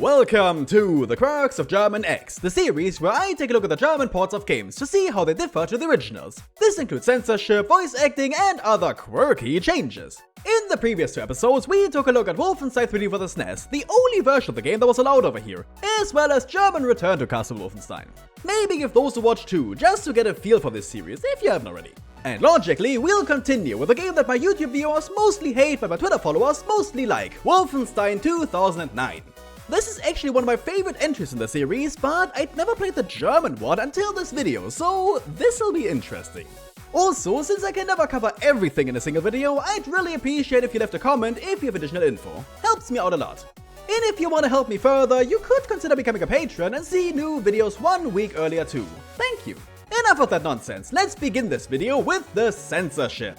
Welcome to the Quirks of German X, the series where I take a look at the German ports of games to see how they differ to the originals. This includes censorship, voice acting, and other quirky changes. In the previous 2 episodes, we took a look at Wolfenstein 3D for the SNES, the only version of the game that was allowed over here, as well as German Return to Castle Wolfenstein. Maybe give those a watch too, just to get a feel for this series, if you haven't already. And logically, we'll continue with a game that my YouTube viewers mostly hate but my Twitter followers mostly like, Wolfenstein 2009. This is actually one of my favorite entries in the series, but I'd never played the German one until this video, so this'll be interesting. Also, since I can never cover everything in a single video, I'd really appreciate if you left a comment if you have additional info. Helps me out a lot. And if you want to help me further, you could consider becoming a patron and see new videos 1 week earlier too. Thank you. Enough of that nonsense, let's begin this video with the censorship.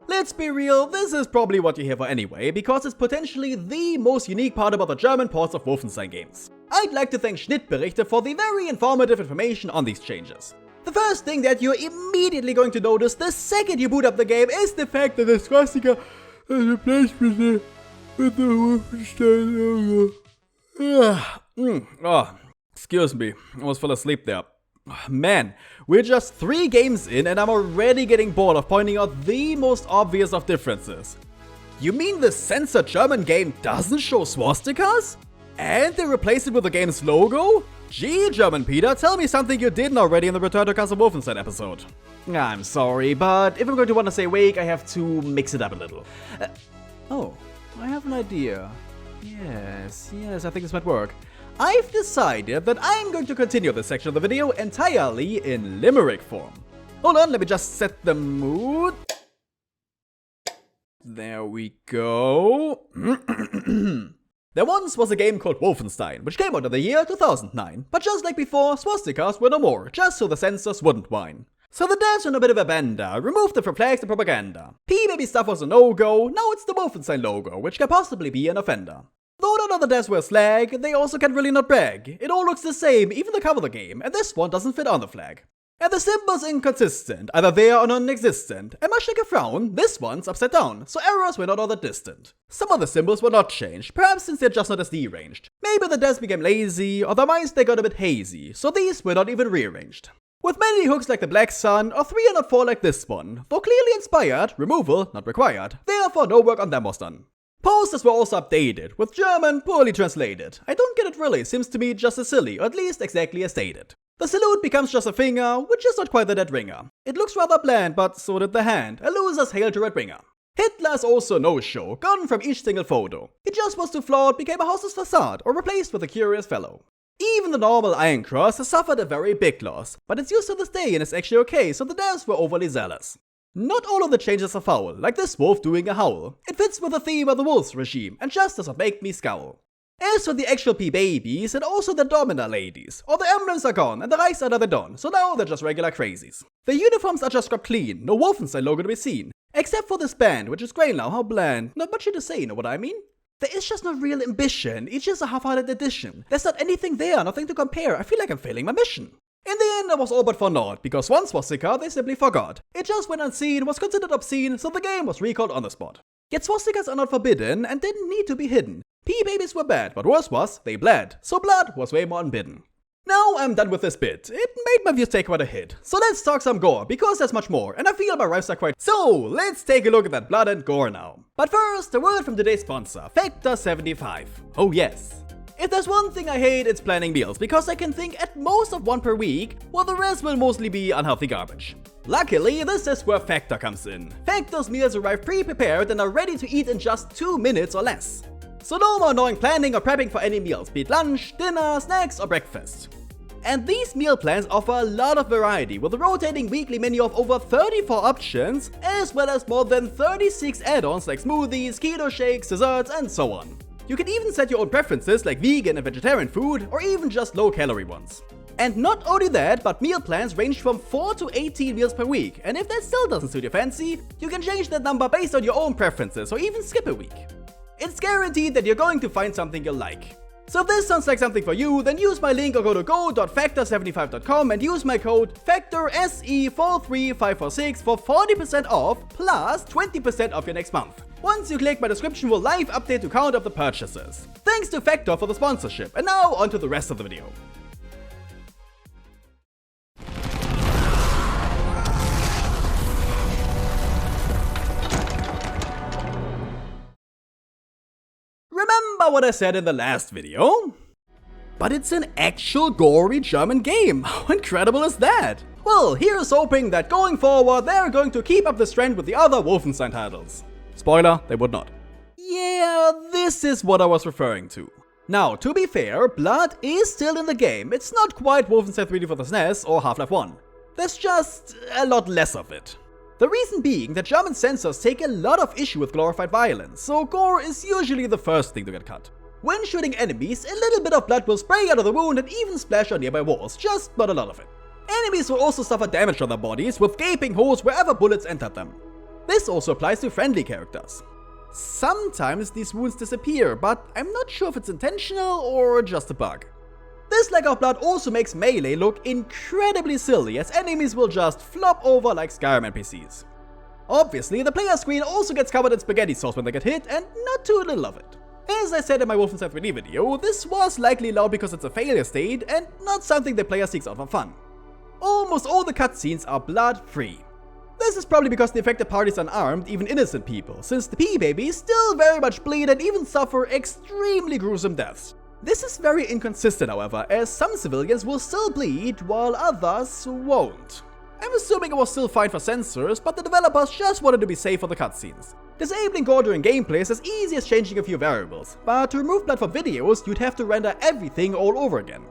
Let's be real, this is probably what you're here for anyway, because it's potentially the most unique part about the German ports of Wolfenstein games. I'd like to thank Schnittberichte for the very informative information on these changes. The first thing that you're immediately going to notice the second you boot up the game is the fact that the swastika is replaced with the Wolfenstein logo. Excuse me, I almost fell asleep there. Man, we're just 3 games in and I'm already getting bored of pointing out the most obvious of differences. You mean the censored German game doesn't show swastikas? And they replaced it with the game's logo? Gee, GermanPeter, tell me something you didn't already in the Return to Castle Wolfenstein episode. I'm sorry, but if I'm going to want to say wake, I have to mix it up a little. Oh, I have an idea. Yes, I think this might work. I've decided that I'm going to continue this section of the video entirely in limerick form. Hold on, let me just set the mood. There we go. There once was a game called Wolfenstein, which came out in the year 2009, but just like before, swastikas were no more, just so the censors wouldn't whine. So the devs were in a bit of a bender, removed them from flags and propaganda. P-baby stuff was a no-go, now it's the Wolfenstein logo, which can possibly be an offender. Though none of the devs were slag, they also can really not brag. It all looks the same, even the cover of the game, and this one doesn't fit on the flag. And the symbol's inconsistent, either there or non-existent, and much like a frown, this one's upside down, so errors were not all that distant. Some of the symbols were not changed, perhaps since they're just not as deranged. Maybe the devs became lazy, or their minds they got a bit hazy, so these were not even rearranged. With many hooks like the Black Sun, or 3 and not 4 like this one, though clearly inspired, removal not required, therefore no work on them was done. Posters were also updated, with German poorly translated. I don't get it really, seems to me just as silly, or at least exactly as stated. The salute becomes just a finger, which is not quite the dead ringer. It looks rather bland, but so did the hand, a loser's hail to Red Ringer. Hitler is also no-show, gone from each single photo. It just was too flawed, became a house's facade, or replaced with a curious fellow. Even the normal Iron Cross has suffered a very big loss, but it's used to this day and is actually okay, so the devs were overly zealous. Not all of the changes are foul, like this wolf doing a howl. It fits with the theme of the wolf's regime, and just does not make me scowl. As for the actual P-babies, and also the Domina ladies, all the emblems are gone, and the Reichsadler they're done, so now they're just regular crazies. The uniforms are just scrubbed clean, no Wolfenstein logo to be seen. Except for this band, which is grey now, how bland. Not much to say, you know what I mean? There is just no real ambition, it's just a half-hearted addition. There's not anything there, nothing to compare, I feel like I'm failing my mission. In the end, it was all but for naught, because one swastika they simply forgot. It just went unseen, was considered obscene, so the game was recalled on the spot. Yet swastikas are not forbidden, and didn't need to be hidden. P-babies were bad, but worse was, they bled, so blood was way more unbidden. Now I'm done with this bit. It made my views take quite a hit. So let's talk some gore, because there's much more, and I feel my rhymes are quite... So, let's take a look at that blood and gore now. But first, a word from today's sponsor, Factor75. Oh yes. If there's one thing I hate, it's planning meals, because I can think at most of 1 per week, while the rest will mostly be unhealthy garbage. Luckily, this is where Factor comes in. Factor's meals arrive pre-prepared and are ready to eat in just 2 minutes or less. So no more annoying planning or prepping for any meals, be it lunch, dinner, snacks, or breakfast. And these meal plans offer a lot of variety, with a rotating weekly menu of over 34 options, as well as more than 36 add-ons like smoothies, keto shakes, desserts, and so on. You can even set your own preferences like vegan and vegetarian food, or even just low-calorie ones. And not only that, but meal plans range from 4 to 18 meals per week, and if that still doesn't suit your fancy, you can change that number based on your own preferences, or even skip a week. It's guaranteed that you're going to find something you'll like. So if this sounds like something for you, then use my link or go to go.factor75.com and use my code FACTORSE43546 for 40% off plus 20% off your next month. Once you click, my description will live update to count up the purchases. Thanks to Factor for the sponsorship, and now on to the rest of the video. Remember what I said in the last video? But it's an actual gory German game. How incredible is that? Well, here's hoping that going forward they're going to keep up this trend with the other Wolfenstein titles. Spoiler, they would not. Yeah, this is what I was referring to. Now, to be fair, blood is still in the game. It's not quite Wolfenstein 3D for the SNES or Half-Life 1. There's just a lot less of it. The reason being that German censors take a lot of issue with glorified violence, so gore is usually the first thing to get cut. When shooting enemies, a little bit of blood will spray out of the wound and even splash on nearby walls, just not a lot of it. Enemies will also suffer damage on their bodies with gaping holes wherever bullets entered them. This also applies to friendly characters. Sometimes these wounds disappear, but I'm not sure if it's intentional or just a bug. This lack of blood also makes melee look incredibly silly, as enemies will just flop over like Skyrim NPCs. Obviously, the player screen also gets covered in spaghetti sauce when they get hit, and not too little of it. As I said in my Wolfenstein 3D video, this was likely allowed because it's a failure state and not something the player seeks out for fun. Almost all the cutscenes are blood-free. This is probably because the affected parties are unarmed, even innocent people, since the P-babies still very much bleed and even suffer extremely gruesome deaths. This is very inconsistent, however, as some civilians will still bleed while others won't. I'm assuming it was still fine for censors, but the developers just wanted to be safe for the cutscenes. Disabling gore during gameplay is as easy as changing a few variables, but to remove blood from videos, you'd have to render everything all over again.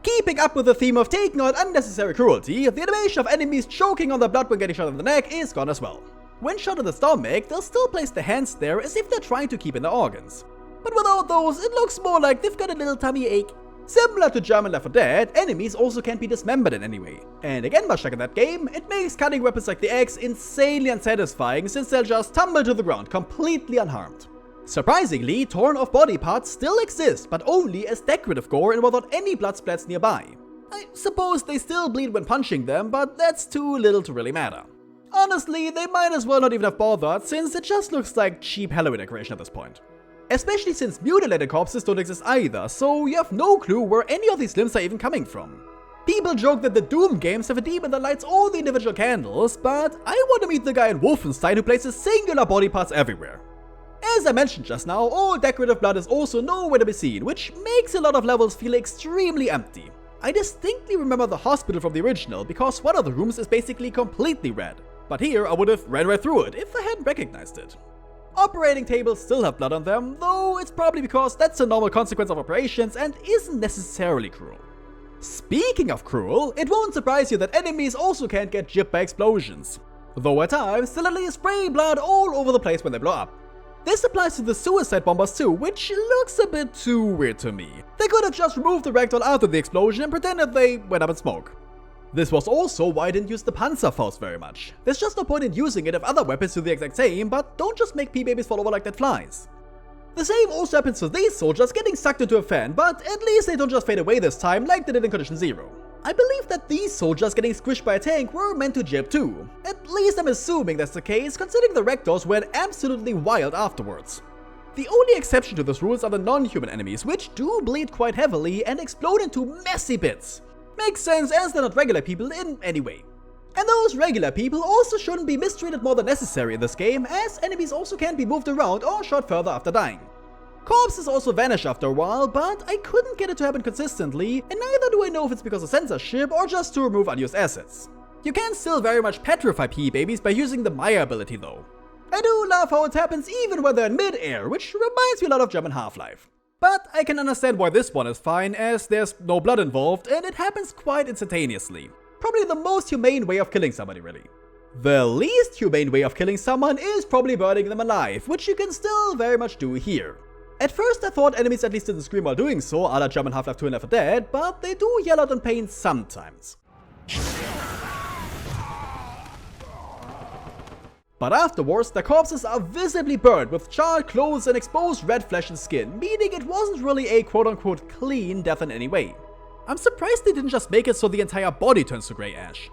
Keeping up with the theme of taking out unnecessary cruelty, the animation of enemies choking on their blood when getting shot in the neck is gone as well. When shot in the stomach, they'll still place their hands there as if they're trying to keep in their organs. But without those, it looks more like they've got a little tummy ache. Similar to German Left 4 Dead, enemies also can't be dismembered in any way. And again, much like in that game, it makes cutting weapons like the axe insanely unsatisfying since they'll just tumble to the ground completely unharmed. Surprisingly, torn off body parts still exist, but only as decorative gore and without any blood splats nearby. I suppose they still bleed when punching them, but that's too little to really matter. Honestly, they might as well not even have bothered, since it just looks like cheap Halloween decoration at this point. Especially since mutilated corpses don't exist either, so you have no clue where any of these limbs are even coming from. People joke that the Doom games have a demon that lights all the individual candles, but I want to meet the guy in Wolfenstein who places singular body parts everywhere. As I mentioned just now, all decorative blood is also nowhere to be seen, which makes a lot of levels feel extremely empty. I distinctly remember the hospital from the original because one of the rooms is basically completely red, but here I would have ran right through it if I hadn't recognized it. Operating tables still have blood on them, though it's probably because that's a normal consequence of operations and isn't necessarily cruel. Speaking of cruel, it won't surprise you that enemies also can't get gypped by explosions, though at times they'll literally spray blood all over the place when they blow up. This applies to the suicide bombers too, which looks a bit too weird to me. They could have just removed the ragdoll after the explosion and pretended they went up in smoke. This was also why I didn't use the Panzerfaust very much. There's just no point in using it if other weapons do the exact same, but don't just make P-babies fall over like dead flies. The same also happens to these soldiers getting sucked into a fan, but at least they don't just fade away this time like they did in Condition Zero. I believe that these soldiers getting squished by a tank were meant to jib too. At least I'm assuming that's the case, considering the ragdolls went absolutely wild afterwards. The only exception to this rules are the non-human enemies, which do bleed quite heavily and explode into messy bits. Makes sense as they're not regular people in any way. And those regular people also shouldn't be mistreated more than necessary in this game, as enemies also can't be moved around or shot further after dying. Corpses also vanish after a while, but I couldn't get it to happen consistently, and neither do I know if it's because of censorship or just to remove unused assets. You can still very much petrify P-babies by using the Maya ability though. I do love how it happens even when they're in mid-air, which reminds me a lot of German Half-Life. But I can understand why this one is fine, as there's no blood involved and it happens quite instantaneously. Probably the most humane way of killing somebody, really. The least humane way of killing someone is probably burning them alive, which you can still very much do here. At first I thought enemies at least didn't scream while doing so, a la German Half-Life 2 and Left 4 Dead, but they do yell out in pain sometimes. But afterwards, their corpses are visibly burned with charred clothes and exposed red flesh and skin, meaning it wasn't really a quote-unquote clean death in any way. I'm surprised they didn't just make it so the entire body turns to grey ash.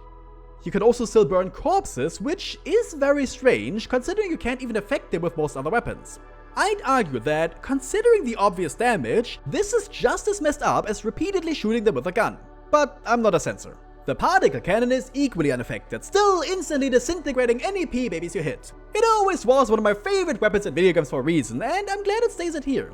You can also still burn corpses, which is very strange considering you can't even affect them with most other weapons. I'd argue that, considering the obvious damage, this is just as messed up as repeatedly shooting them with a gun. But I'm not a censor. The particle cannon is equally unaffected, still instantly disintegrating any P-babies you hit. It always was one of my favorite weapons in video games for a reason, and I'm glad it stays it here.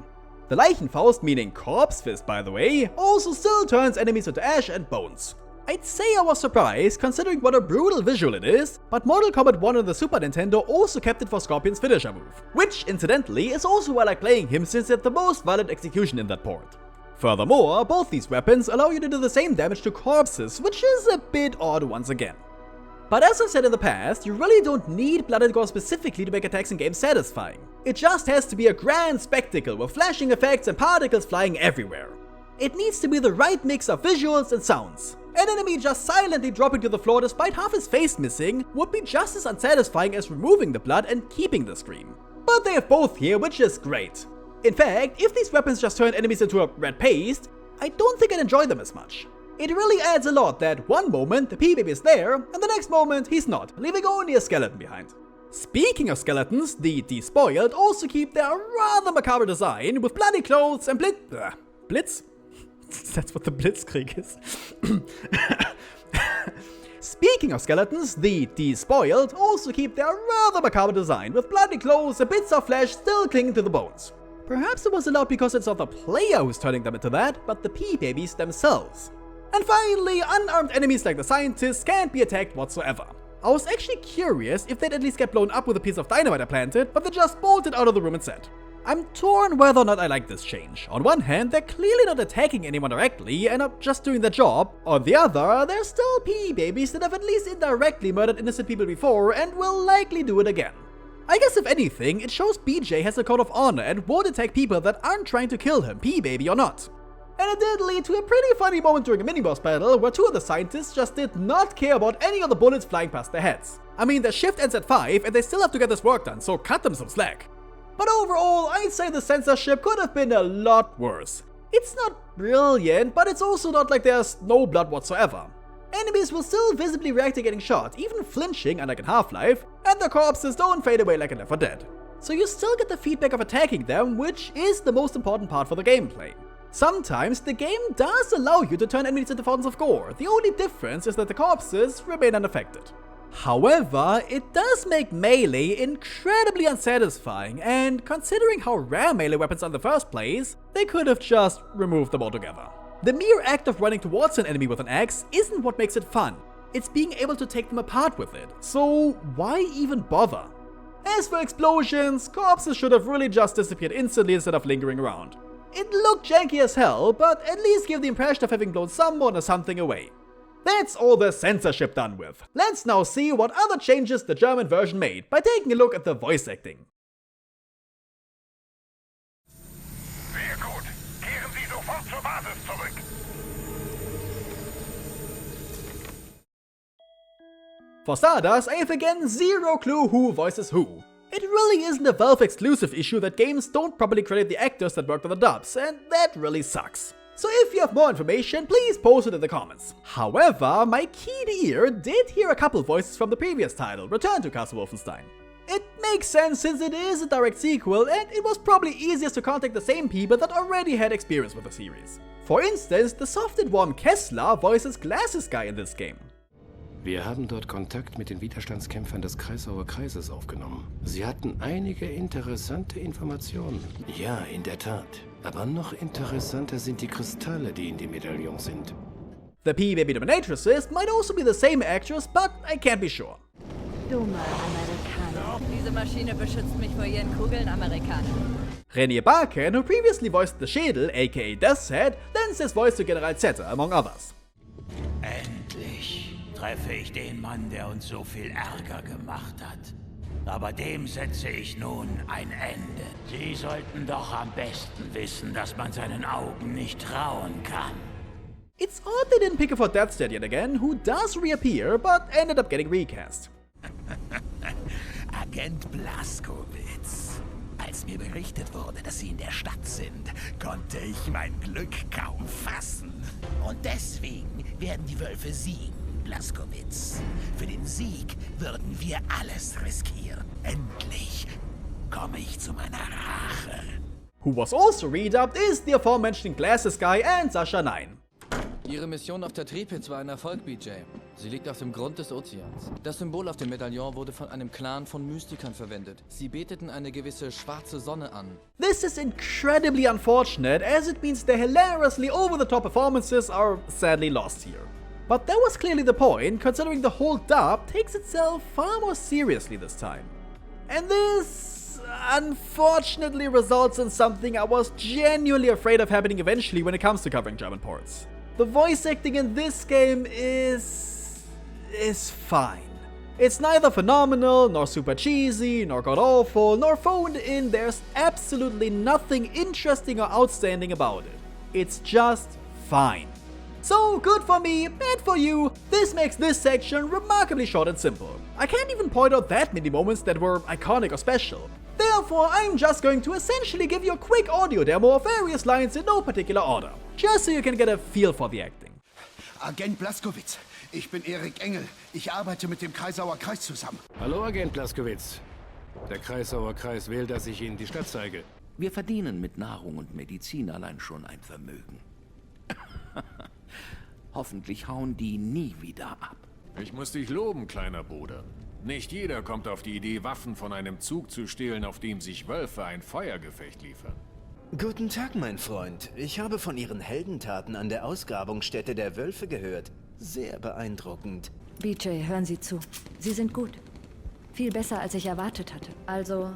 The Leichenfaust, meaning corpse fist by the way, also still turns enemies into ash and bones. I'd say I was surprised considering what a brutal visual it is, but Mortal Kombat 1 on the Super Nintendo also kept it for Scorpion's finisher move, which incidentally is also why I like playing him since it had the most violent execution in that port. Furthermore, both these weapons allow you to do the same damage to corpses, which is a bit odd once again. But as I said in the past, you really don't need blood and gore specifically to make attacks in games satisfying. It just has to be a grand spectacle with flashing effects and particles flying everywhere. It needs to be the right mix of visuals and sounds. An enemy just silently dropping to the floor despite half his face missing would be just as unsatisfying as removing the blood and keeping the scream. But they have both here, which is great. In fact, if these weapons just turned enemies into a red paste, I don't think I'd enjoy them as much. It really adds a lot that one moment the P-baby is there, and the next moment he's not, leaving only a skeleton behind. Speaking of skeletons, the Despoiled also keep their rather macabre design with bloody clothes and blitz? That's what the Blitzkrieg is. Speaking of skeletons, the Despoiled also keep their rather macabre design with bloody clothes and bits of flesh still clinging to the bones. Perhaps it was allowed because it's not the player who's turning them into that, but the P-babies themselves. And finally, unarmed enemies like the scientists can't be attacked whatsoever. I was actually curious if they'd at least get blown up with a piece of dynamite I planted, but they just bolted out of the room instead. I'm torn whether or not I like this change. On one hand, they're clearly not attacking anyone directly and are just doing their job. On the other, they're still P-babies that have at least indirectly murdered innocent people before and will likely do it again. I guess if anything, it shows BJ has a code of honor and won't attack people that aren't trying to kill him, P-baby or not. And it did lead to a pretty funny moment during a mini-boss battle where two of the scientists just did not care about any of the bullets flying past their heads. I mean, their shift ends at 5 and they still have to get this work done, so cut them some slack. But overall, I'd say the censorship could have been a lot worse. It's not brilliant, but it's also not like there's no blood whatsoever. Enemies will still visibly react to getting shot, even flinching unlike in Half-Life, and their corpses don't fade away like in Left 4 Dead. So you still get the feedback of attacking them, which is the most important part for the gameplay. Sometimes the game does allow you to turn enemies into fountains of gore, the only difference is that the corpses remain unaffected. However, it does make melee incredibly unsatisfying, and considering how rare melee weapons are in the first place, they could have just removed them altogether. The mere act of running towards an enemy with an axe isn't what makes it fun, it's being able to take them apart with it, so why even bother? As for explosions, corpses should have really just disappeared instantly instead of lingering around. It looked janky as hell, but at least give the impression of having blown someone or something away. That's all the censorship done with. Let's now see what other changes the German version made by taking a look at the voice acting. Sehr gut. Kehren Sie sofort zur Basis zurück. For starters, I have again zero clue who voices who. It really isn't a Valve exclusive issue that games don't properly credit the actors that worked on the dubs, and that really sucks. So if you have more information, please post it in the comments. However, my keen ear did hear a couple voices from the previous title, Return to Castle Wolfenstein. It makes sense since it is a direct sequel, and it was probably easiest to contact the same people that already had experience with the series. For instance, the soft and warm Kessler voices Glasses Guy in this game. Wir haben dort Kontakt mit den Widerstandskämpfern des Kreisauer Kreises aufgenommen. Sie hatten einige interessante Informationen. Ja, in der Tat. Aber noch interessanter sind die Kristalle, die in den Medaillons sind. The P-Baby Dominatrix might also be the same actress, but I can't be sure. Dummer Amerikaner. Diese Maschine beschützt mich vor ihren Kugeln, Amerikaner. René Barken, who previously voiced the Schädel, aka Death's Head, lends his voice to General Zeta, among others. Endlich treffe ich den Mann, der uns so viel Ärger gemacht hat. Aber dem setze ich nun ein Ende. Sie sollten doch am besten wissen, dass man seinen Augen nicht trauen kann. It's odd they didn't pick her for Death's Head yet again, who does reappear, but ended up getting recast. Ab Agent Blaskowitz. Als mir berichtet wurde, dass Sie in der Stadt sind, konnte ich mein Glück kaum fassen. Und deswegen werden die Wölfe siegen, Blaskowitz. Für den Sieg würden wir alles riskieren. Endlich komme ich zu meiner Rache. Who was also redubbed is the aforementioned Glasses Guy and Sasha 9. Ihre Mission auf der Tripitz war ein Erfolg, BJ. Sie liegt auf dem Grund des Ozeans. Das Symbol auf dem Medaillon wurde von einem Clan von Mystikern verwendet. Sie beteten eine gewisse schwarze Sonne an. This is incredibly unfortunate, as it means the hilariously over-the-top performances are sadly lost here. But that was clearly the point, considering the whole dub takes itself far more seriously this time. And this, unfortunately, results in something I was genuinely afraid of happening eventually when it comes to covering German ports. The voice acting in this game is fine. It's neither phenomenal, nor super cheesy, nor god-awful, nor phoned in. There's absolutely nothing interesting or outstanding about it. It's just fine. So, good for me, bad for you. This makes this section remarkably short and simple. I can't even point out that many moments that were iconic or special. Therefore, I'm just going to essentially give you a quick audio demo of various lines in no particular order, just so you can get a feel for the acting. Agent Blaskowitz, ich bin Erik Engel. Ich arbeite mit dem Kreisauer Kreis zusammen. Hallo, Agent Blaskowitz. Der Kreisauer Kreis will, dass ich Ihnen die Stadt zeige. Wir verdienen mit Nahrung und Medizin allein schon ein Vermögen. Hoffentlich hauen die nie wieder ab. Ich muss dich loben, kleiner Bruder. Nicht jeder kommt auf die Idee, Waffen von einem Zug zu stehlen, auf dem sich Wölfe ein Feuergefecht liefern. Guten Tag, mein Freund. Ich habe von Ihren Heldentaten an der Ausgrabungsstätte der Wölfe gehört. Sehr beeindruckend. BJ, hören Sie zu. Sie sind gut. Viel besser, als ich erwartet hatte. Also,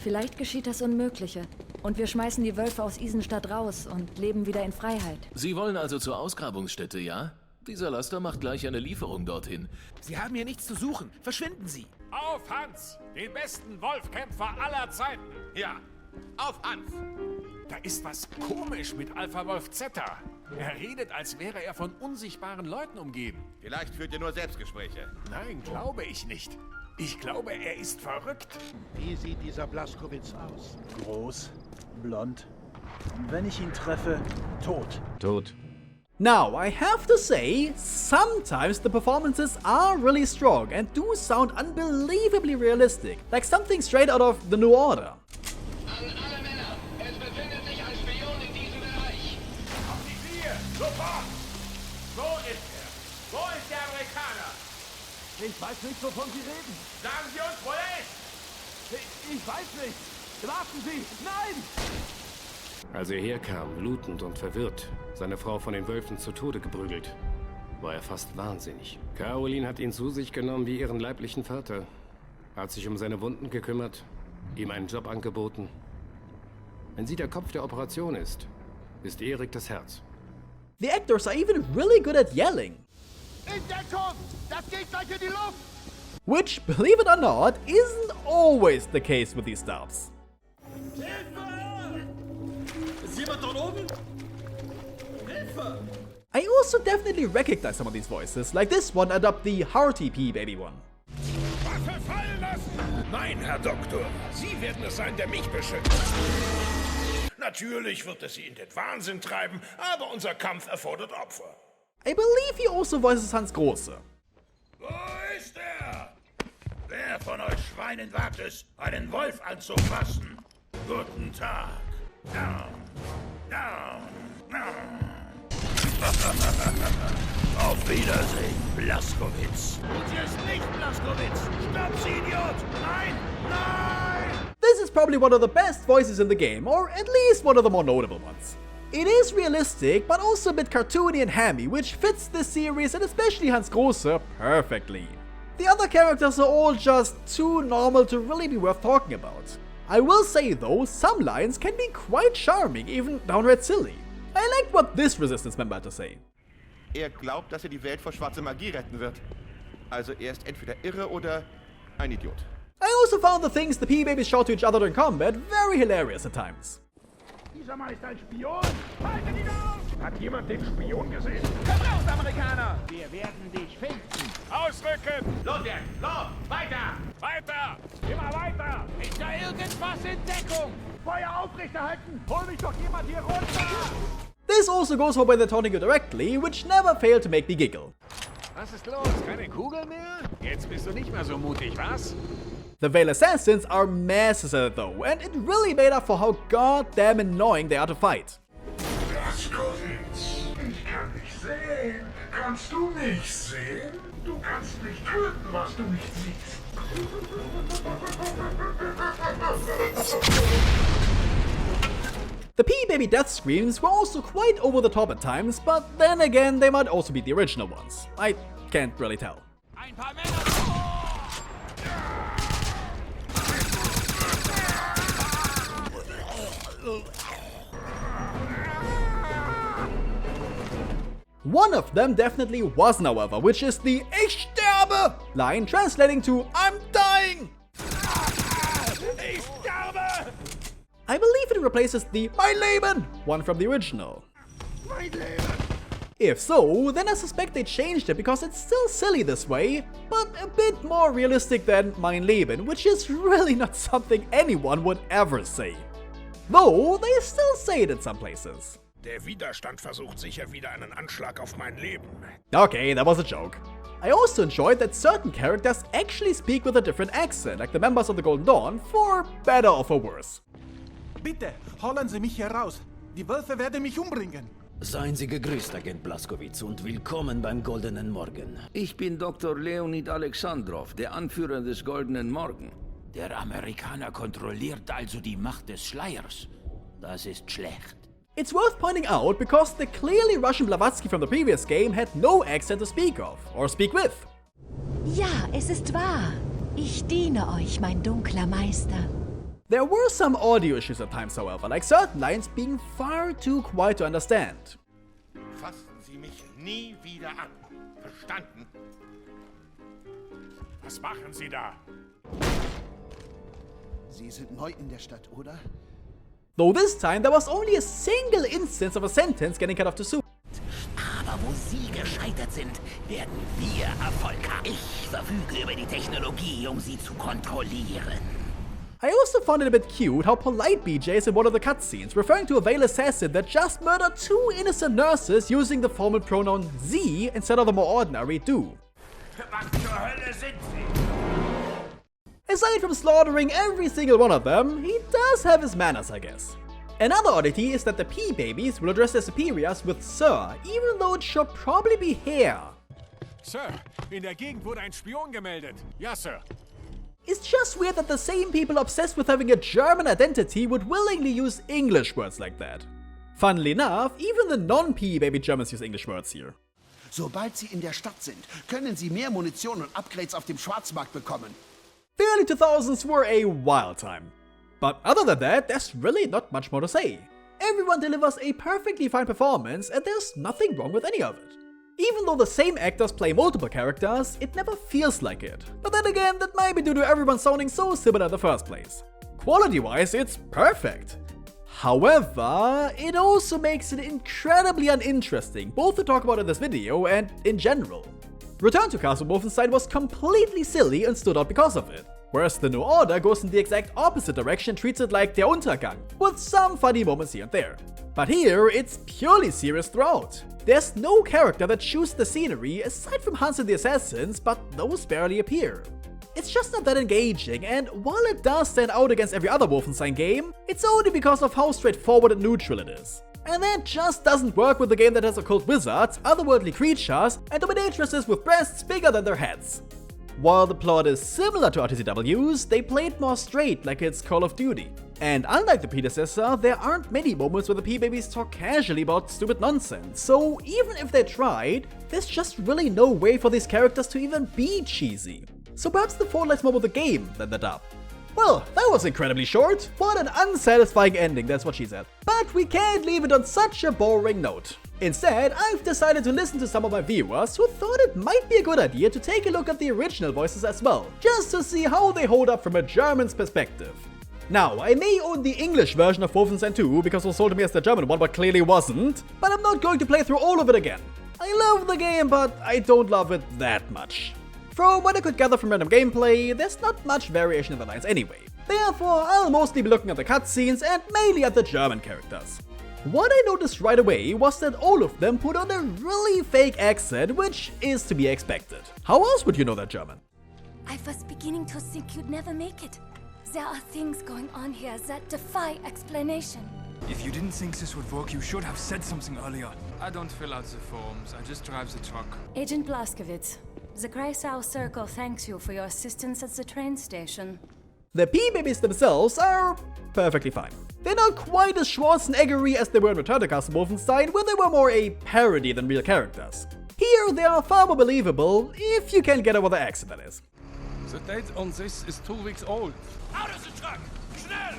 vielleicht geschieht das Unmögliche. Und wir schmeißen die Wölfe aus Isenstadt raus und leben wieder in Freiheit. Sie wollen also zur Ausgrabungsstätte, ja? Dieser Laster macht gleich eine Lieferung dorthin. Sie haben hier nichts zu suchen. Verschwinden Sie. Auf Hans, den besten Wolfkämpfer aller Zeiten. Ja, auf Hans. Da ist was komisch mit Alpha Wolf Zeta. Er redet, als wäre er von unsichtbaren Leuten umgeben. Vielleicht führt ihr nur Selbstgespräche. Nein, glaube ich nicht. Ich glaube, er ist verrückt. Wie sieht dieser Blaskowitz aus? Groß, blond. Und wenn ich ihn treffe, tot. Tot. Now, I have to say, sometimes the performances are really strong and do sound unbelievably realistic, like something straight out of The New Order. An alle Männer, es befindet sich ein Spion in diesem Bereich. Auf die Knie, sofort! Wo ist er? Wo ist der Amerikaner? Ich weiß nicht, wovon Sie reden. Sagen Sie uns, wo er ist! Ich weiß nicht. Warten Sie! Nein! Als er herkam, blutend und verwirrt, seine Frau von den Wölfen zu Tode geprügelt, war er fast wahnsinnig. Caroline hat ihn zu sich genommen wie ihren leiblichen Vater, hat sich um seine Wunden gekümmert, ihm einen Job angeboten. Wenn sie der Kopf der Operation ist Erik das Herz. The actors are even really good at yelling. Entdeckung! Das geht gleich in die Luft! Which, believe it or not, isn't always the case with these dubs. Ist jemand dort oben? Hilfe! I also definitely recognize some of these voices, like this one adopt the Mharti baby one. Waffe fallen lassen! Nein, Herr Doktor. Sie werden es sein, der mich beschützt. Natürlich wird es Sie in den Wahnsinn treiben, aber unser Kampf erfordert Opfer. I believe he also voices Hans Große. Wo ist er? Wer von euch Schweinen wagt es, einen Wolf anzufassen? Guten Tag. Down, down, down. Auf Wiedersehen, Blaskowitz. Und sie ist nicht Blaskowitz. Stopp, Sie Idiot! Nein! Nein! This is probably one of the best voices in the game, or at least one of the more notable ones. It is realistic, but also a bit cartoony and hammy, which fits this series and especially Hans Große perfectly. The other characters are all just too normal to really be worth talking about. I will say though, some lines can be quite charming, even downright silly. I liked what this Resistance member had to say. Er glaubt, dass er die Welt vor schwarzer Magie retten wird. Also er ist entweder irre oder ein Idiot. I also found the things the P-Babies shout to each other during combat very hilarious at times. Dieser Mann ist ein Spion! Haltet ihn auf! Hat jemand den Spion gesehen? Raus, Amerikaner! Wir werden dich finden! Ausrücken! Los jetzt! Los! Weiter! Weiter! Immer Ist da irgendwas in Deckung? Feuer aufrechterhalten! Hol mich doch jemand hier runter! This also goes for when they're taunting you directly, which never failed to make me giggle. Was ist los? Keine Kugel mehr? Jetzt bist du nicht mehr so mutig, was? The Veil Assassins are masters at it though, and it really made up for how goddamn annoying they are to fight. Blaskowitz, ich kann dich sehen. Kannst du mich sehen? Du kannst nicht töten, was du nicht siehst. The P-Baby death screams were also quite over the top at times, but then again they might also be the original ones. I can't really tell. Ein paar Männer! One of them definitely wasn't, however, which is the Ich sterbe line, translating to I'm dying. Ich sterbe! I believe it replaces the Mein Leben one from the original. Mein Leben! If so, then I suspect they changed it because it's still silly this way, but a bit more realistic than Mein Leben, which is really not something anyone would ever say. Though they still say it in some places. Der Widerstand versucht sicher wieder einen Anschlag auf mein Leben. Okay, that was a joke. I also enjoyed that certain characters actually speak with a different accent, like the members of the Golden Dawn, for better or for worse. Bitte, holen Sie mich hier raus. Die Wölfe werden mich umbringen. Seien Sie gegrüßt, Agent Blaskowitz, und willkommen beim Goldenen Morgen. Ich bin Dr. Leonid Alexandrov, der Anführer des Goldenen Morgen. Der Amerikaner kontrolliert also die Macht des Schleiers. Das ist schlecht. It's worth pointing out because the clearly Russian Blavatsky from the previous game had no accent to speak of, or speak with. Ja, es ist wahr. Ich diene euch, mein dunkler Meister. There were some audio issues at times, however, like certain lines being far too quiet to understand. Fassen Sie mich nie wieder an. Verstanden? Was machen Sie da? Sie sind neu in der Stadt, oder? Though this time there was only a single instance of a sentence getting cut off too soon. Aber wo Sie gescheitert sind, werden wir Erfolg haben. Ich verfüge über die Technologie, um Sie zu kontrollieren. I also found it a bit cute how polite BJ is in one of the cutscenes, referring to a Veil assassin that just murdered 2 innocent nurses using the formal pronoun sie instead of the more ordinary du. Was zur Hölle sind Sie? Aside from slaughtering every single one of them, he does have his manners, I guess. Another oddity is that the P-Babies will address their superiors with Sir, even though it should probably be Herr. Sir, in der Gegend wurde ein Spion gemeldet. Ja, Sir. It's just weird that the same people obsessed with having a German identity would willingly use English words like that. Funnily enough, even the non-P-Baby Germans use English words here. Sobald Sie in der Stadt sind, können Sie mehr Munition und Upgrades auf dem Schwarzmarkt bekommen. The early 2000s were a wild time. But other than that, there's really not much more to say. Everyone delivers a perfectly fine performance and there's nothing wrong with any of it. Even though the same actors play multiple characters, it never feels like it. But then again, that might be due to everyone sounding so similar in the first place. Quality-wise, it's perfect. However, it also makes it incredibly uninteresting, both to talk about in this video and in general. Return to Castle Wolfenstein was completely silly and stood out because of it, whereas the New Order goes in the exact opposite direction and treats it like Der Untergang, with some funny moments here and there. But here, it's purely serious throughout. There's no character that chooses the scenery aside from Hans and the Assassins, but those barely appear. It's just not that engaging, and while it does stand out against every other Wolfenstein game, it's only because of how straightforward and neutral it is. And that just doesn't work with a game that has occult wizards, otherworldly creatures, and dominatrixes with breasts bigger than their heads. While the plot is similar to RTCW's, they play it more straight like it's Call of Duty. And unlike the predecessor, there aren't many moments where the P-Babies talk casually about stupid nonsense, so even if they tried, there's just really no way for these characters to even be cheesy. So perhaps the fault lies more with the game than the dub. Well, that was incredibly short. What an unsatisfying ending, that's what she said. But we can't leave it on such a boring note. Instead, I've decided to listen to some of my viewers who thought it might be a good idea to take a look at the original voices as well, just to see how they hold up from a German's perspective. Now, I may own the English version of Wolfenstein 2 because it was sold to me as the German one, but clearly wasn't, but I'm not going to play through all of it again. I love the game, but I don't love it that much. From what I could gather from random gameplay, there's not much variation in the lines anyway. Therefore, I'll mostly be looking at the cutscenes and mainly at the German characters. What I noticed right away was that all of them put on a really fake accent, which is to be expected. How else would you know that German? I was beginning to think you'd never make it. There are things going on here that defy explanation. If you didn't think this would work, you should have said something earlier. I don't fill out the forms, I just drive the truck. Agent Blazkowicz, the Kreisau Circle thanks you for your assistance at the train station. The P-Babies themselves are perfectly fine. They're not quite as Schwarzeneggery as they were in Return to Castle Wolfenstein, where they were more a parody than real characters. Here, they are far more believable, if you can get over the accent, that is. The date on this is 2 weeks old. Out of the truck! Schnell!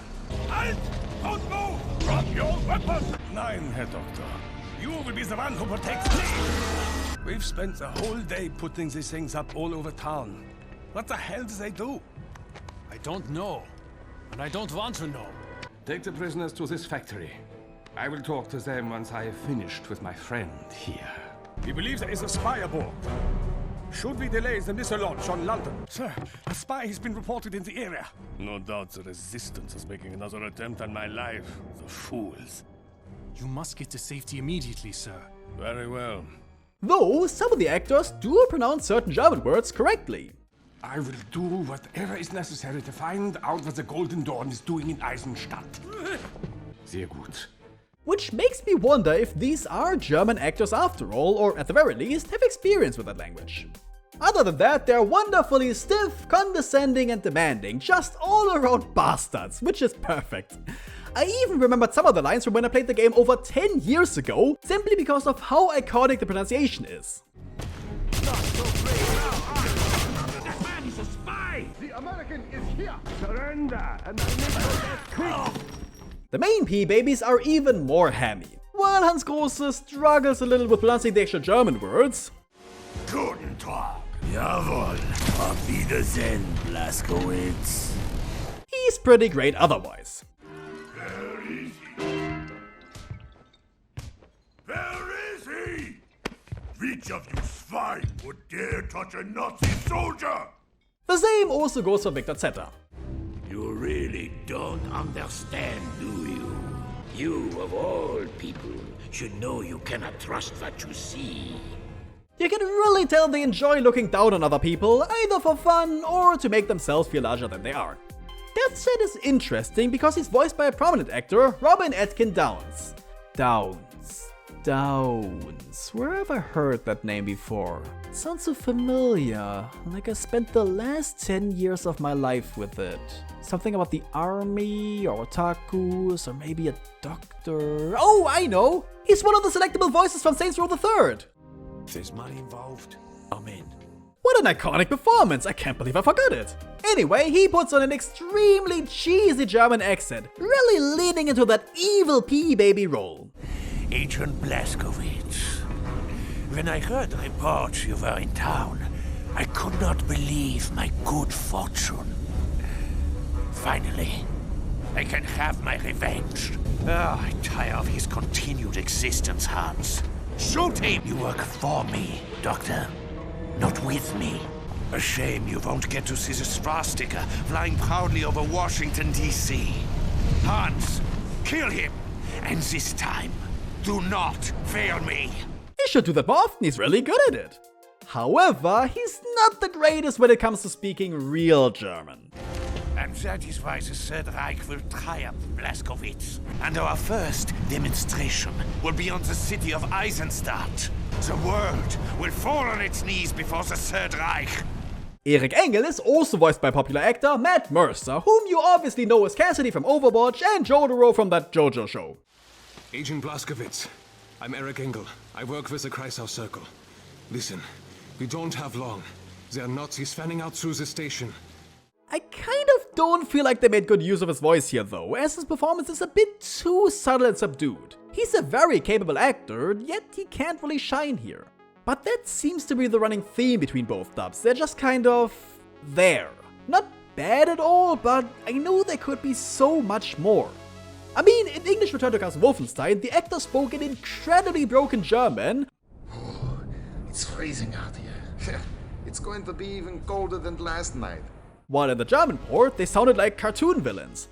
Halt! Don't move! Drop your weapon! Nein, Herr Doctor. You will be the one who protects me. We've spent the whole day putting these things up all over town. What the hell do they do? I don't know. And I don't want to know. Take the prisoners to this factory. I will talk to them once I have finished with my friend here. We believe there is a spy aboard. Should we delay the missile launch on London? Sir, a spy has been reported in the area. No doubt the Resistance is making another attempt on my life. The fools. You must get to safety immediately, sir. Very well. Though, some of the actors do pronounce certain German words correctly. I will do whatever is necessary to find out what the Golden Dawn is doing in Eisenstadt. Sehr gut. Which makes me wonder if these are German actors after all, or at the very least have experience with that language. Other than that, they're wonderfully stiff, condescending and demanding, just all around bastards, which is perfect. I even remembered some of the lines from when I played the game over 10 years ago, simply because of how iconic the pronunciation is. The American is here! Surrender, and I make your death quick! The main P-Babies are even more hammy. While Hans Große struggles a little with pronouncing the actual German words. Guten Tag. Jawohl. Auf Wiedersehen, Blazkowicz. He's pretty great otherwise. Where is he? Where is he? Which of you swine would dare touch a Nazi soldier? The same also goes for Victor Zeta. You really don't understand, do you? You, of all people, should know you cannot trust what you see. You can really tell they enjoy looking down on other people, either for fun or to make themselves feel larger than they are. That said is interesting because he's voiced by a prominent actor, Robin Atkin Downes. Downes. Where have I heard that name before? It sounds so familiar, like I spent the last 10 years of my life with it. Something about the army, or otakus, or maybe a doctor. Oh, I know! He's one of the selectable voices from Saints Row III! If there's money involved, I'm in. What an iconic performance! I can't believe I forgot it! Anyway, he puts on an extremely cheesy German accent, really leaning into that evil P-Baby role. Agent Blazkowicz, when I heard the report you were in town, I could not believe my good fortune. Finally, I can have my revenge. I'm tired of his continued existence, Hans. Shoot him! You work for me, Doctor, not with me. A shame you won't get to see the swastika flying proudly over Washington, D.C. Hans, kill him! And this time, do not fail me! He should do that more often, he's really good at it. However, he's not the greatest when it comes to speaking real German. And that is why the Third Reich will triumph, Blazkowicz. And our first demonstration will be on the city of Eisenstadt. The world will fall on its knees before the Third Reich. Eric Engel is also voiced by popular actor Matt Mercer, whom you obviously know as Cassidy from Overwatch and Jotaro from that JoJo show. Agent Blazkowicz, I'm Eric Engel. I work with the Kreisau Circle. Listen, we don't have long. There are Nazis fanning out through the station. I kind of don't feel like they made good use of his voice here though, as his performance is a bit too subtle and subdued. He's a very capable actor, yet he can't really shine here. But that seems to be the running theme between both dubs. They're just kind of there. Not bad at all, but I know there could be so much more. I mean, in English Return to Castle Wolfenstein, the actor spoke in incredibly broken German. It's freezing out here. It's going to be even colder than last night. while in the German port they sounded like cartoon villains.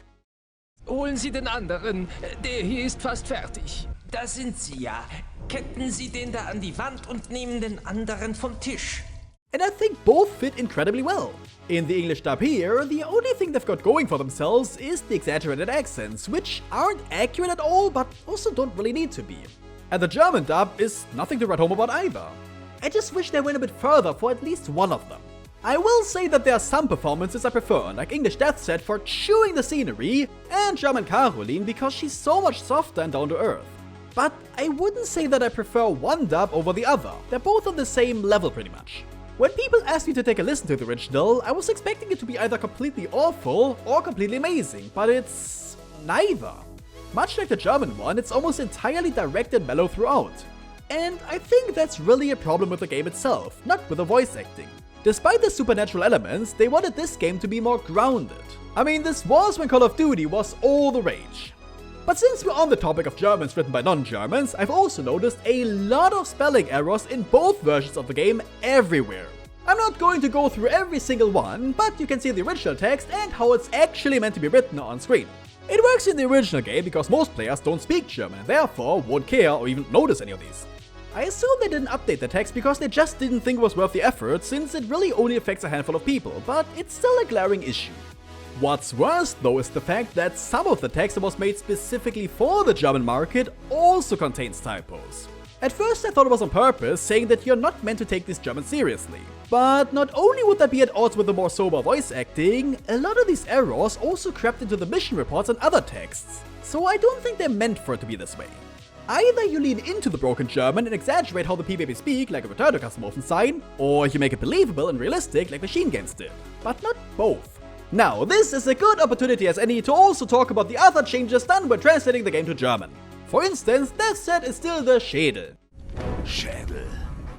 Holen Sie den anderen, der hier ist fast fertig. Das sind Sie ja. Ketten Sie den da an die Wand und nehmen den anderen vom Tisch. And I think both fit incredibly well. In the English dub here, the only thing they've got going for themselves is the exaggerated accents, which aren't accurate at all, but also don't really need to be. And the German dub is nothing to write home about either. I just wish they went a bit further for at least one of them. I will say that there are some performances I prefer, like English Deathset for chewing the scenery, and German Caroline because she's so much softer and down to earth. But I wouldn't say that I prefer one dub over the other, they're both on the same level pretty much. When people asked me to take a listen to the original, I was expecting it to be either completely awful or completely amazing, but it's neither. Much like the German one, it's almost entirely direct and mellow throughout. And I think that's really a problem with the game itself, not with the voice acting. Despite the supernatural elements, they wanted this game to be more grounded. I mean, this was when Call of Duty was all the rage. But since we're on the topic of Germans written by non-Germans, I've also noticed a lot of spelling errors in both versions of the game everywhere. I'm not going to go through every single one, but you can see the original text and how it's actually meant to be written on screen. It works in the original game because most players don't speak German and therefore won't care or even notice any of these. I assume they didn't update the text because they just didn't think it was worth the effort, since it really only affects a handful of people, but it's still a glaring issue. What's worse though is the fact that some of the text that was made specifically for the German market also contains typos. At first I thought it was on purpose, saying that you're not meant to take this German seriously. But not only would that be at odds with the more sober voice acting, a lot of these errors also crept into the mission reports and other texts. So I don't think they're meant for it to be this way. Either you lean into the broken German and exaggerate how the P-Babies speak, like a Return to Custom Wolfenstein, or you make it believable and realistic like Machine Games did. But not both. Now, this is a good opportunity as any to also talk about the other changes done when translating the game to German. For instance, Deathset is still the Schädel. Schädel.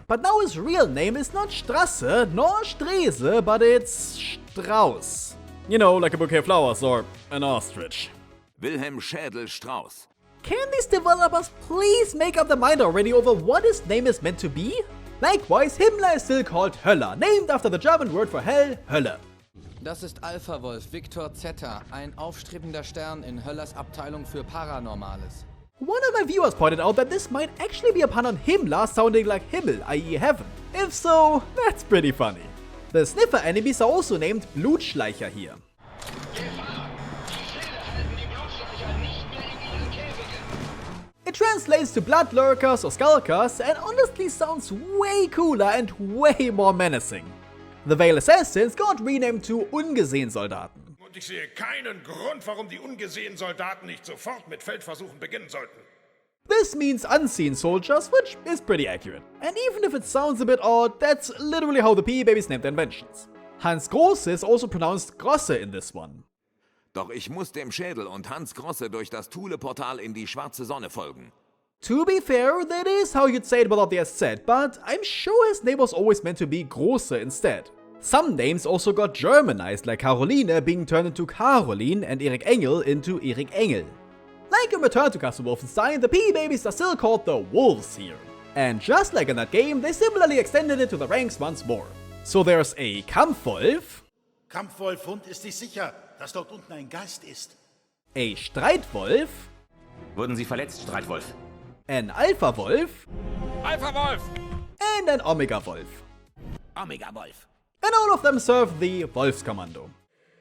But now his real name is not Strasse nor Strese, but it's Strauss. You know, like a bouquet of flowers or an ostrich. Wilhelm Schädel Strauss. Can these developers please make up their mind already over what his name is meant to be? Likewise, Himmler is still called Höller, named after the German word for hell, Hölle. Das ist Alpha Wolf Victor Zeta, ein aufstrebender Stern in Höllers Abteilung für Paranormales. One of my viewers pointed out that this might actually be a pun on Himmler sounding like Himmel, i.e. heaven. If so, that's pretty funny. The sniffer enemies are also named Blutschleicher here. It translates to blood lurkers or skulkers and honestly sounds way cooler and way more menacing. The Veil Assassins got renamed to Ungesehen Soldaten. Und ich sehe keinen Grund, warum die ungesehenen Soldaten nicht sofort mit Feldversuchen beginnen sollten. This means unseen soldiers, which is pretty accurate. And even if it sounds a bit odd, that's literally how the P-Babies named their inventions. Hans Grosse is also pronounced Grosse in this one. Doch ich muss dem Schädel und Hans Grosse durch das Thule-Portal in die schwarze Sonne folgen. To be fair, that is how you'd say it without the SZ, but I'm sure his name was always meant to be Grosse instead. Some names also got Germanized, like Caroline being turned into Caroline and Erik Engel into Erik Engel. Like in Return to Custom Wolfenstein, the P-Babies are still called the Wolves here. And just like in that game, they similarly extended it to the ranks once more. So there's a Kampfwolf. Kampfwolf Hund ist sich sicher, dass dort unten ein Geist ist. A Streitwolf. Wurden Sie verletzt, Streitwolf? An Alpha-Wolf. Alpha-Wolf! And an Omega-Wolf. Omega-Wolf. And all of them serve the Wolfskommando.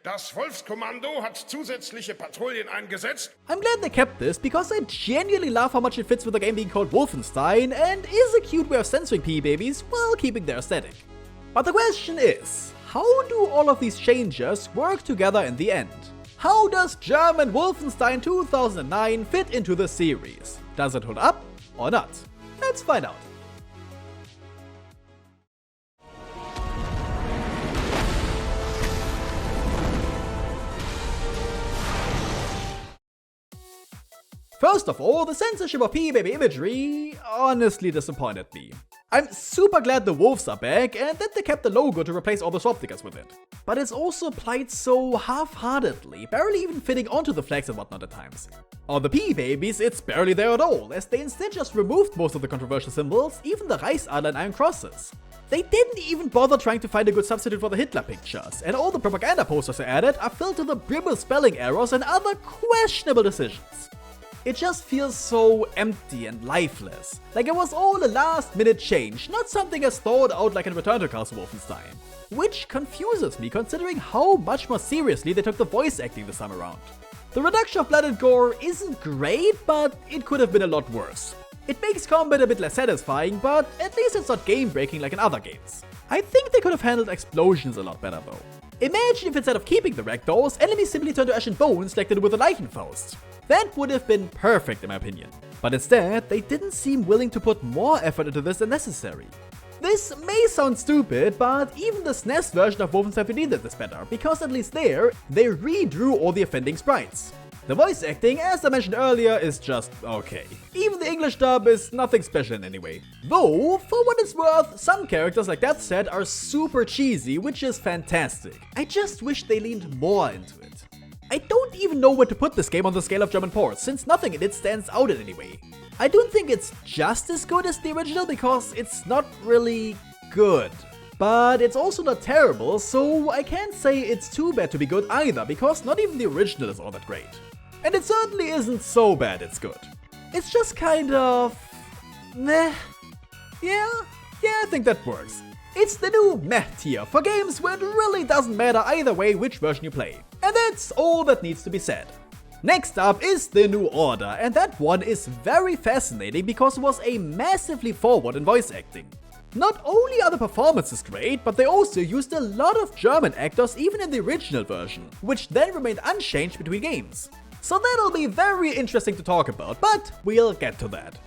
Das Wolfskommando hat zusätzliche Patrouillen eingesetzt. I'm glad they kept this because I genuinely love how much it fits with the game being called Wolfenstein and is a cute way of censoring P-Babies while keeping their aesthetic. But the question is, how do all of these changes work together in the end? How does German Wolfenstein 2009 fit into the series? Does it hold up or not? Let's find out. First of all, the censorship of P-Baby imagery honestly disappointed me. I'm super glad the wolves are back and that they kept the logo to replace all the swastikas with it. But it's also applied so half-heartedly, barely even fitting onto the flags and whatnot at times. On the P-Babies, it's barely there at all, as they instead just removed most of the controversial symbols, even the Reichsadler and Iron Crosses. They didn't even bother trying to find a good substitute for the Hitler pictures, and all the propaganda posters they added are filled to the brim with spelling errors and other questionable decisions. It just feels so empty and lifeless, like it was all a last-minute change, not something as thought out like in Return to Castle Wolfenstein. Which confuses me considering how much more seriously they took the voice acting this time around. The reduction of blood and gore isn't great, but it could have been a lot worse. It makes combat a bit less satisfying, but at least it's not game-breaking like in other games. I think they could have handled explosions a lot better though. Imagine if instead of keeping the ragdolls, enemies simply turned to ash and bones like they did with the Leichenfaust. That would have been perfect in my opinion. But instead, they didn't seem willing to put more effort into this than necessary. This may sound stupid, but even the SNES version of Wolfenstein 3D did this better, because at least there, they redrew all the offending sprites. The voice acting, as I mentioned earlier, is just okay. Even the English dub is nothing special in any way. Though, for what it's worth, some characters like Death's Head are super cheesy, which is fantastic. I just wish they leaned more into it. I don't even know where to put this game on the scale of German ports, since nothing in it stands out in any way. I don't think it's just as good as the original because it's not really good. But it's also not terrible, so I can't say it's too bad to be good either, because not even the original is all that great. And it certainly isn't so bad it's good. It's just kind of... meh. Yeah, I think that works. It's the new meh tier for games where it really doesn't matter either way which version you play. And that's all that needs to be said. Next up is the New Order, and that one is very fascinating because it was a massive leap forward in voice acting. Not only are the performances great, but they also used a lot of German actors even in the original version, which then remained unchanged between games. So that'll be very interesting to talk about, but we'll get to that.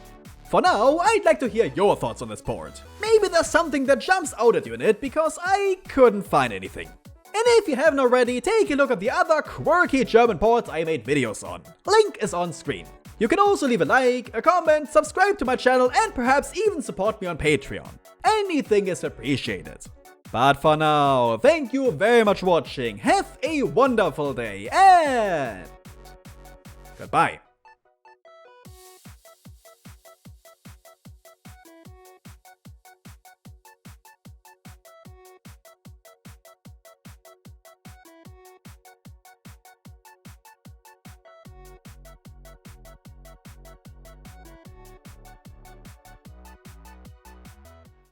For now, I'd like to hear your thoughts on this port. Maybe there's something that jumps out at you in it, because I couldn't find anything. And if you haven't already, take a look at the other quirky German ports I made videos on. Link is on screen. You can also leave a like, a comment, subscribe to my channel, and perhaps even support me on Patreon. Anything is appreciated. But for now, thank you very much for watching, have a wonderful day, and goodbye.